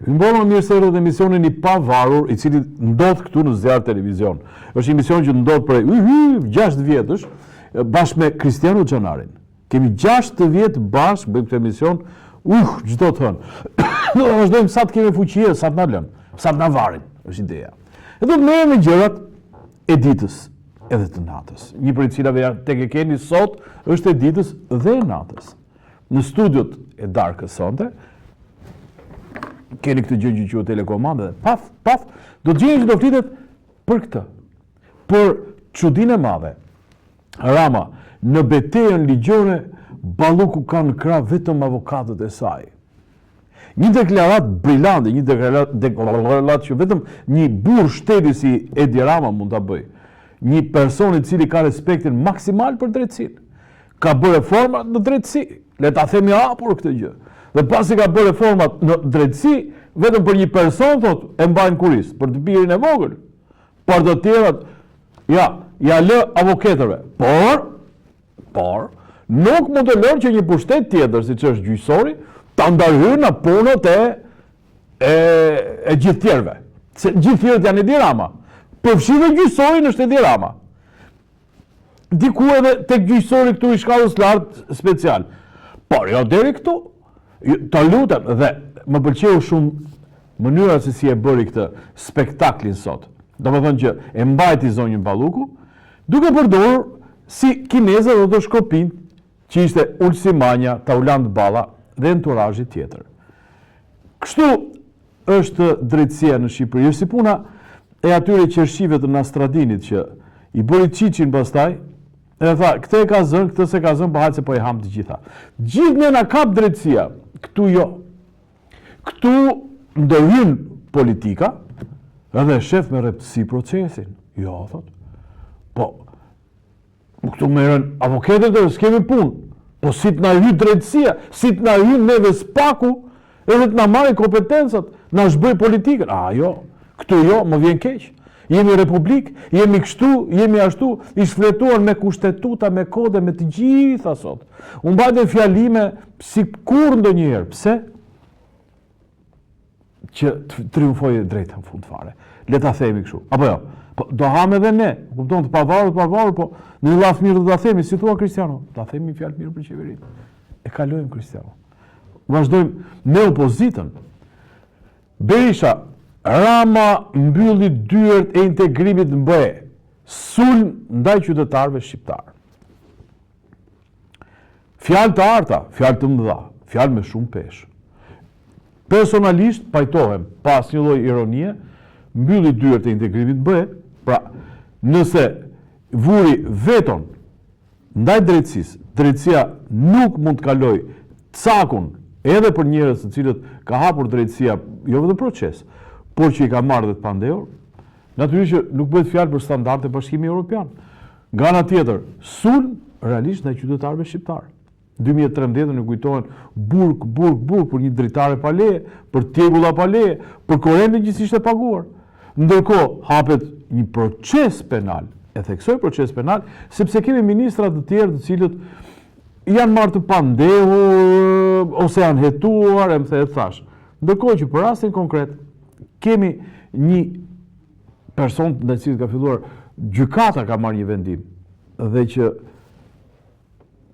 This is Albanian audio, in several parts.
Mbolë më mirë se erdhët emisionin I pavarur, I cili ndodh këtu në zjarr televizion. Është emision që ndodh për 6 vjetësh, bashkë me Kristiano Xhanarin. Kemi 6 vjet bashkë bëjmë këtë emision, çdo të thënë. Do të vazhdojmë sa të kemi fuqi, sa të na lën, sa të na varin, është ideja. E do të merrem me gjërat e ditës edhe të natës. Një prej cilave tek e keni sot është e ditës dhe e natës. Në studiot e darkës sonte, keni këtë gjë që quhet telekomandë dhe paf, do të gjeni që do flitet për këtë. Për çudinë e madhe. Rama, në betejën ligjore, Balluku ka në krah vetëm avokatët e saj. Një deklarat brillante, një deklarat që vetëm një burr shteti si Edi Rama mund ta bëj. Një person I cili ka respektin maksimal për drejtësinë. Ka bërë reforma në drejtësi. Le ta themi hapur këtë gjë. Dhe pasi ka bërë reformat në drejtësi, vetëm për një person thot e mbajnë kuris, për të birin e vogël. Por të tjerat, ja lë avokatëve. Por nuk mund të lërë që një pushtet tjetër, si që është gjyqësori, ta ndërhyrë në punët e gjithë tjerëve. Se gjithë tjerët janë Edi Rama. Përfshirë gjyqësori në Edi Rama. Diku edhe tek gjyqësori këtu I shkallës lartë special. Por jo deri këtu. Të lutem, dhe më pëlqeu shumë mënyra se si e bëri këtë spektaklin sot. Do të thënë që e mbajti zonjën Balluku, duke përdorur si kinezë dhe të shkopin, që ishte Ulsi Manja, Tauland Balla dhe enturazhi tjetër. Kështu është drejtësia në Shqipëri. Është si puna e atyre qershive të Nastradinit që I bëri qiqin pastaj, e tha, këtë e ka zënë, këtë se ka zënë, bëhat se po e ham të gjitha. Gjithë ne na kap drejtësia, këtu jo. Këtu ndërhyn politika, edhe shef me rreptësi procesin. Jo, thot. Po, këtu merren avokatët dhe s'kemi punë. Po si të na hyj drejtësia, si të na hyj neve spaku, edhe të na marrë kompetencat, na zhbëj politikën. Jo, këtu jo, më vjen keq. Jemi republikë, jemi kështu, jemi ashtu, I shfletuar me kushtetuta, me kode, me të gjitha sot. Unë mbajtën fjalime si kur ndonjëherë. Pse? Që të triumfojë drejta në fund fare. Le ta themi kështu. Apo jo? Po, do ham edhe ne. Kupton të pavarur, po në një llaf mirë do ta themi, si thua Kristiano. Ta themi fjalë mirë për qeverinë. E kalojmë Kristiano. Vazhdojmë me opozitën. Berisha, Rama mbylli dyert e integrimit në BE. Sulm ndaj qytetarëve shqiptar. Fjalë të arta, fjalë të mëdha, fjalë me shumë peshë. Personalisht pajtohem pas një lloj ironie, mbylli dyert e integrimit në BE. Pra, nëse vuri veton ndaj drejtësisë, drejtësia nuk mund të kaloj cakun edhe për njerëz të cilët ka hapur drejtësia, jo vetëm proces, por që I ka marrë dhe të pandehur, natyrisht që nuk bëhet fjalë për standarde Bashkimi Evropian. Nga ana tjetër, sulm realisht ndaj qytetarëve shqiptar. 2013 në kujtohen burg për një dritare pa leje, për tjegulla pa leje, për korrentën gjithsesi e paguar. Ndërkohë hapet një proces penal, e theksoj proces penal, sepse kemi ministra të tjerë të cilët janë marrë të pandehur ose janë hetuar, më the thash. Ndërkohë që për rastin konkret kemi një person ndaj cilit ka filluar gjykata ka marrë një vendim dhe që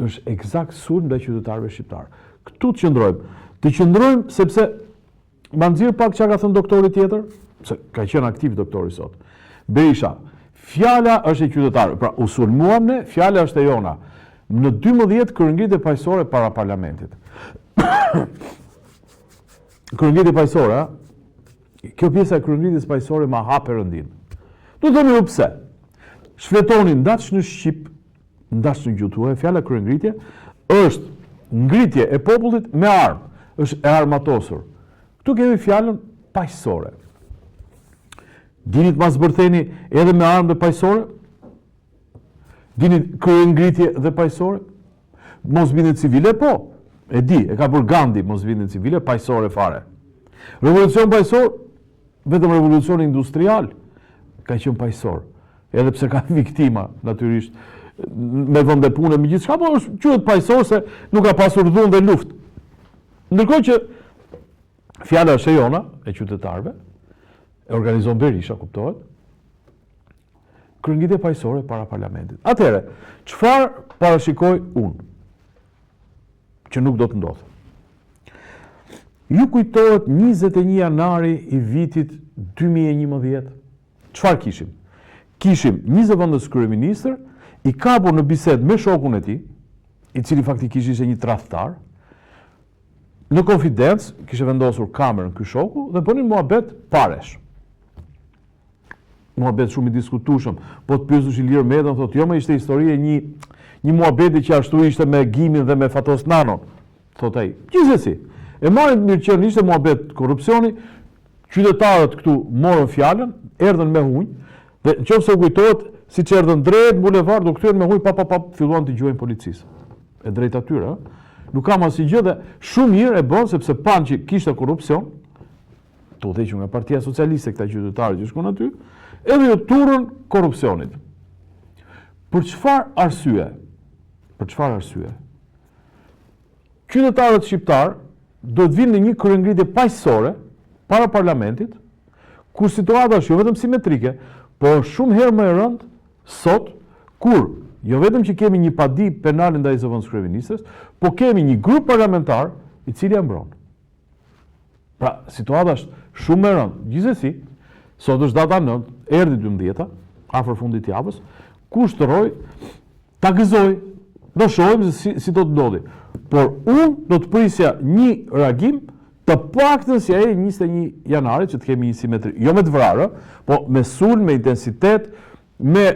është eksakt sulm ndaj qytetarëve shqiptar. Këtu të qëndrojmë. Të qëndrojmë sepse ma nxirr pak çka ka thënë doktori tjetër, se ka qenë aktiv doktori sot. Berisha, fjala është e qytetarëve. Pra, u sulmuam ne, fjala është e jona. Në 12 kryengritje paqësore para parlamentit. Kryengritje paqësore, kjo pjesa e kryengritjes paqësore ma hap perëndin. Do të themi pse. Shfletonin ndaç në Shqip, ndaç në gjuhë tuaj, fjala kryengritje është ngritje e popullit me armë, është e armatosur. Këtu kemi fjalën paqësore. Dini të zbërtheni edhe me armë dhe paqësore? Dini kryengritje dhe paqësore? Mosbindjen civile po. E di, e ka bërë Gandhi mosbindjen civile, paqësore fare. Revolucion paqësor, vetëm revolucion industrial ka qenë paqësor. Edhe pse ka viktima, natyrisht, me vende pune, me gjithçka, po quhet paqësor se nuk ka pasur dhunë dhe luftë. Ndërkohë që Fjala është e jona, e qytetarëve, e organizon Berisha, kuptohet, kryengritje paqësore para parlamentit. Atëherë, çfarë parashikoj unë, që nuk do të ndodhë? Ju kujtohet 21 janari i vitit 2011? Çfarë kishim? Kishim një zëvendës kryeministër i kapur në bisedë me shokun e tij, i cili faktikisht ishte një tradhtar. Në konfidencë kishte vendosur kamerën ky shoku dhe bënin muhabet paresh. Muhabet shumë i diskutueshëm. Po të pyesësh Ilir Medën, thotë jo, më ishte histori e një muhabeti që ashtu ishte me Gimin dhe me Fatos Nanon, thotë ai. Gjithsesi, e marrin mirë që ishte muhabet korrupsioni, qytetarët këtu morën fjalën, erdhën me hunj, dhe nëse u kujtohet, siç erdhën drejt bulevard, u kthyen me hunj pa filluan të dëgjojnë policisë. E drejt atyre, nuk kam asnjë gjë dhe shumë mirë e bën sepse pan që kishte korrupsion, të udhëhequr nga Partia Socialiste këta qytetarë që shkon aty, edhe ju turrën korrupsionit. Për çfarë arsye? Për çfarë arsye? Qytetarët shqiptar do të vinë në një kryengritje paqësore para parlamentit, kur situata është jo vetëm simetrike, por shumë herë më e rëndë sot, kur jo vetëm që kemi një padi penale ndaj zëvendës kryeministres, po kemi një grup parlamentar i cili ja mbron. Pra, situata është shumë e rëndë. Gjithsesi, sot është data 9, erdhi 12, afër fundit të javës, kushtoroj ta gëzoj. Do shohim si do të ndodhi. Por unë do të prisja një reagim të paktën si ai 21 janarit që të kemi një simetri, jo me të vrarë, po me sulm, me intensitet, me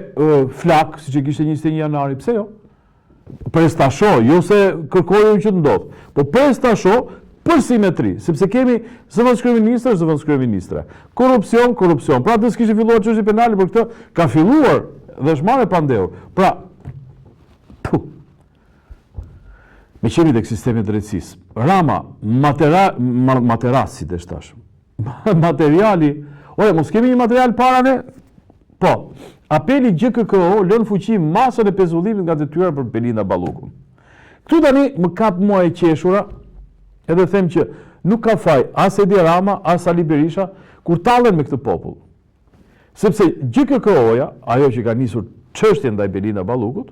flak, siç e kishte 21 janari, pse jo? Pres ta shoh, jo se kërkojnë që të ndodh, po pres ta shoh për simetri, sepse kemi zëvendës kryeministre, korrupsion. Pra të s'kishte filluar çështja penale për këtë, ka filluar dhe është marrë pandehur. Pra, me qemi tek sistemi i drejtësisë. Rama, materasi dhe shtash. Materiali, mos kemi një material para ne? Po, apeli GKKO lën fuqi masën e pezullimit nga detyra për Belinda Ballukun. Këtu tani më kap mua e qeshura, edhe them që nuk ka faj as Edi Rama, as Ali Berisha, kur tallen me këtë popull. Sepse GKKO-ja, ajo që ka nisur çështjen ndaj Belinda Ballukut,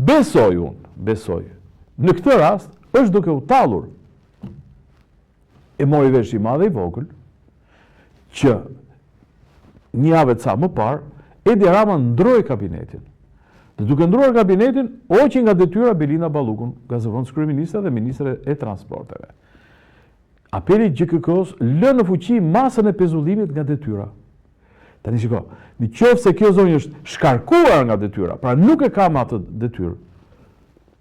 besoj, në këtë rast, është duke u tallur. E mori vesh i madhe i vogël, që një javë ca më parë, Edi Rama ndroi kabinetin. Dhe duke ndruar kabinetin, hoqi nga detyra Belinda Ballukun, nga zëvendës kryeministre dhe ministre e transporteve. Apeli GKK-s lë në fuqi masën e pezullimit nga detyra. Tani shiko, nëse kjo zonjë është shkarkuar nga detyra, pra nuk e ka më atë detyrë,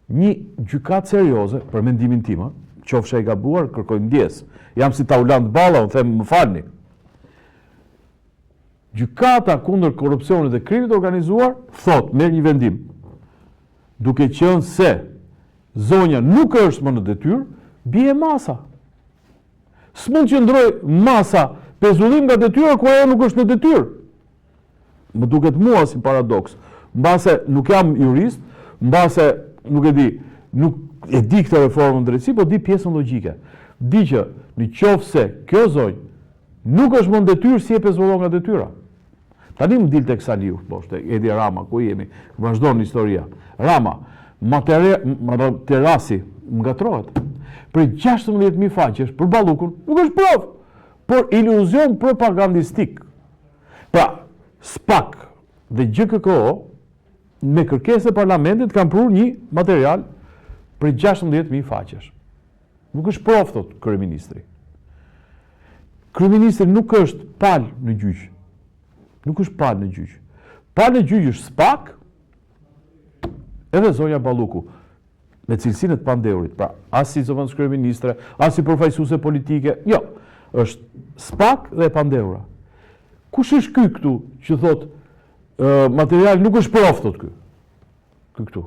një gjykatë serioze, për mendimin tim, qofsha i gabuar, kërkoj ndjes. Jam si Taulant Balla, unë them më falni. Gjykata kundër korrupsionit dhe krimit organizuar thot, merr një vendim, duke qenë se zonja nuk është më në detyrë, bie masa. S'mund që ndroj masa pezullim nga detyra kur ajo nuk është në detyrë. Më duket mua si paradoks. Mbase nuk jam jurist, mbase nuk e di këtë reformën drejtësi, po di pjesën logjike. Di që në qoftë se kjo zonjë nuk është më në detyrë, si e pezullon nga detyra. Tani më dil tek Saliu, poshtë Edi Rama, ku jemi, vazhdon historia. Rama, terasi më gatrohet. Për 16.000 faqesh për Ballukun, nuk është provë, por iluzion propagandistik. Pra, SPAK dhe GKKO me kërkesë e parlamentit kanë prur një material për 16.000 faqesh. Nuk është provë, thot kryeministri. Kryeministri nuk është palë në gjyq. Nuk është palë në gjyq. Palë në gjyq është SPAK edhe zonja Balluku, me cilësinë të pandehurit. Pra, as si zëvendës kryeministre, as si përfaqësuese politike, jo, është SPAK dhe pandehura. Kush është ky këtu që thot material nuk është provë, thot ky. Ky këtu.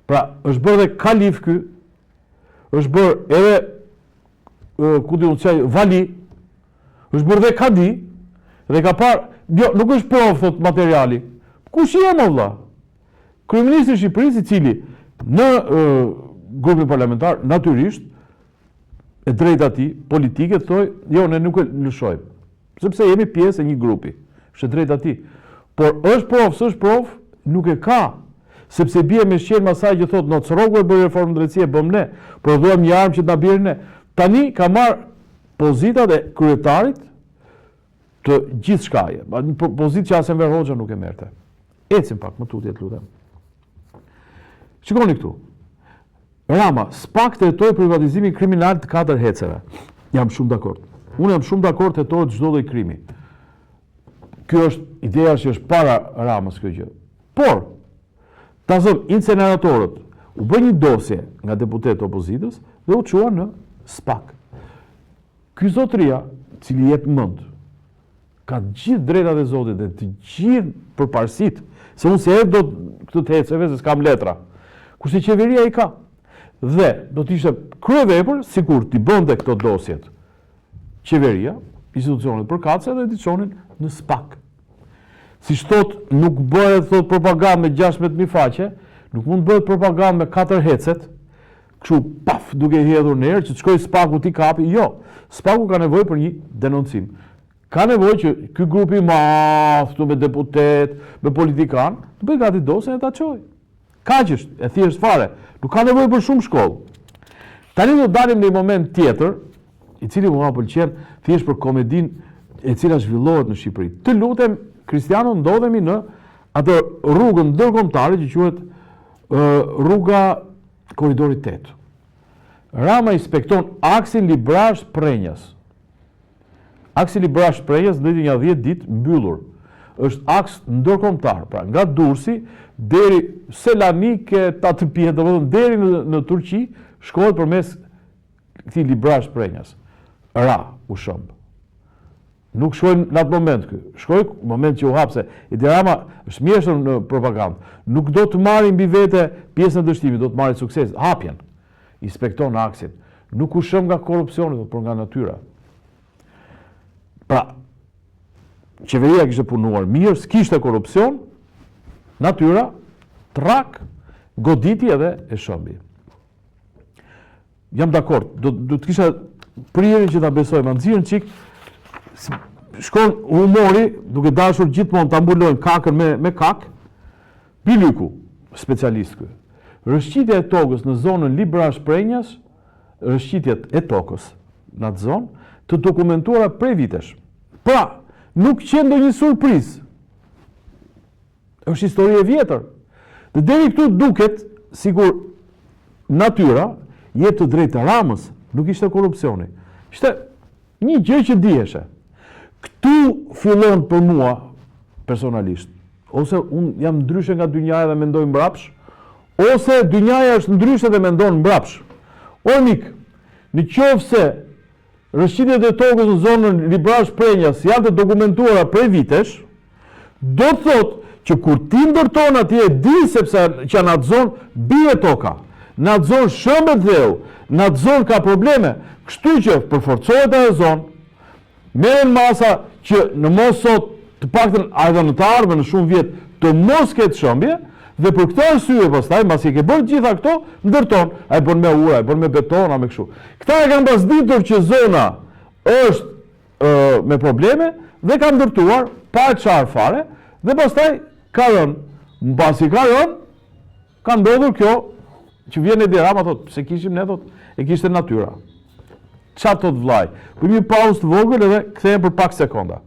Pra, është bërë dhe kalif ky, është bërë edhe ku di unë çaj vali, është bërë dhe kadi, dhe ka parë, jo, nuk është provë, thot materiali. Kush jam valla? Kryeministri i Shqipërisë, i cili në grupin parlamentar natyrisht e drejta ti, politike, të thoj, jo, ne nuk e lëshojmë. Sepse jemi pjesë e një grupi. Është drejta ti. Por është prof, s'është prof, nuk e ka. Sepse bie me shqen masaj që thotë, no, Coroku e bërë reformë drejtësie, bëm ne, prodhuam një armë që të nabirë ne. Tani ka marrë pozitat e kryetarit të gjithë shkaje. Një pozitë që Asë Enver Hoxha nuk e merte. Ecim pak, më tutje të lutem. Shikoni këtu. Rama, s'pak të hetoj privatizimin kriminal të 4 heceve. Jam shumë dakord. Unë jam shumë dakord të hetoj çdo lloj krimi. Kjo është ideja që është para Ramës kjo gjë. Por, ta zëm, inceneratorët u bë një dosje nga deputetë opozitës dhe u çuan në SPAK. Ky zotëria, cili jep mend, ka të gjithë drejtat e Zotit dhe të gjithë përparësitë, se unë se do këtë të heceve se s'kam letra. Kurse qeveria i ka. Dhe do të ishte kryevepër sikur t'i bënte këto dosjet qeveria, institucionet përkatëse dhe t'i çonin në SPAK. Si thot, nuk bëhet thot propagandë me 16.000 faqe, nuk mund bëhet propagandë me 4 hecet, kështu paf duke hedhur në erë që të shkoj SPAK-u ti kapi. Jo, SPAK-u ka nevojë për një denoncim. Ka nevojë që ky grup i madh, me deputet, me politikan, të bëj gati dosjen e ta çojë. Kaq është, e thjesht fare. Nuk ka nevojë për shumë shkollë. Tani do dalim në një moment tjetër, i cili mua pëlqen thjesht për komedinë e cila zhvillohet në Shqipëri. Të lutem, Kristiano, ndodhemi në atë rrugën ndërkombëtare që quhet rruga Korridorit 8. Rama inspekton aksin Librash-Prenjas. Aksi Librash-Prenjas në një 10 ditë mbyllur. Është aks ndërkombëtar, pra nga Durrësi deri Selanike, Tatëpje, domethënë deri në Turqi, shkohet përmes këtij Librash-Prenjas. Ra u shëmb. Nuk shkojnë në atë moment kë. Shkojnë në moment që u hapse. Edi Rama është mjeshtër në propagandë. Nuk do të marrë mbi vete pjesën e dështimit, do të marrë sukses. Hapjen. Inspekton aksin. Nuk u shëmb nga korrupsioni, por nga natyra. Pra, qeveria kishte punuar mirë, s'kishte korrupsion, natyra, trak, goditi edhe e shëmbi. Jam dakord, do të kisha prirjen që ta besoj, ma nxirën çik, shkon humori, duke dashur gjithmonë ta mbulojnë kakën me kak, Bilyku, specialist ky. Rëshqitja e tokës në zonën Librash-Prenjas, rëshqitjet e tokës në atë zonë, të dokumentuara prej vitesh. Pra, nuk qenë ndonjë surprizë. Është histori e vjetër. Dhe deri këtu duket sikur natyra jetë të drejtë Ramës, nuk ishte korrupsioni. Ishte një gjë që diheshe. Këtu fillon për mua personalisht, ose unë jam ndryshe nga dynjaja dhe mendoj mbrapsh, ose dynjaja është ndryshe dhe mendon mbrapsh. O mik, në qoftë se rëshqitjet e tokës në zonën Librash-Prenjas janë të dokumentuara prej vitesh, do të thotë që kur ti ndërton atje di sepse që në atë zonë bie toka, në atë zonë shëmbet dheu, në atë zonë ka probleme, kështu që përforcohet ajo zonë, merren masa që në mos sot të paktën edhe në të ardhmen në shumë vjet të mos ketë shëmbje, dhe për këtë arsye pastaj mbasi ke bërë gjitha këto, ndërton, ai bën me ura, ai bën me beton, me kështu. Këta e kanë pasditur që zona është me probleme dhe kanë ndërtuar pa çfarë fare dhe pastaj ka rënë, mbasi ka rënë, ka ndodhur kjo që vjen Edi Rama thotë, pse kishim ne thotë, e kishte natyra. Çfarë thotë vllai? Bëjmë një pauzë të vogël edhe kthehemi për pak sekonda.